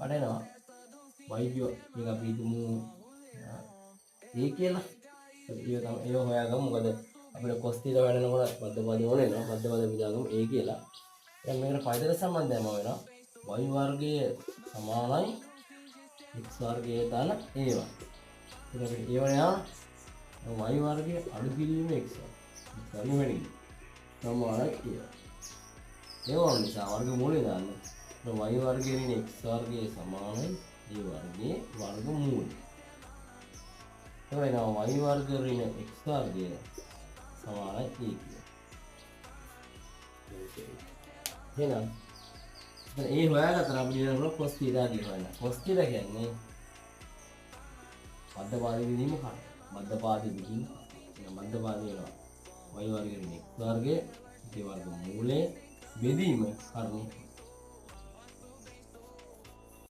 කඩනවා වයිජෝ එක අපි හිතමු ඒ කියලා ඒ හොයාගමු මොකද අපිට cos θ වැඩනකොට මධ්‍යපදේ ඕනේ නේද මධ්‍යපද විදාගමු ඒ කියලා දැන් මේකට පයිතර සම්බන්ධයම වෙනවා y වර්ගය සමානයි x වර්ගය දාන ඒවා ඊට පස්සේ ඒවනේ y වර්ගය අඩු කිරීම x වර්ගය වෙන්නේ සමානයි ඒවා ඒවා නිසා වර්ග මූලය දාන්න y වර්ගයෙන් x වර්ගය සමානයි a වර්ගයේ වර්ගමූලය එනවා y වර්ග ඍණ x වර්ගය සමානයි a කියලා. එහෙනම් ඒ හොයාගත්තා නම් අපිට කියනවා cos θ කියලා හොයන්න. cos θ කියන්නේ මධ්‍යපාදී විදීම කන. මධ්‍යපාදී විදීම මධ්‍යපාදී වෙනවා y වර්ග ඍණ x වර්ගය a වර්ග මූලය බෙදීම කර්ණේ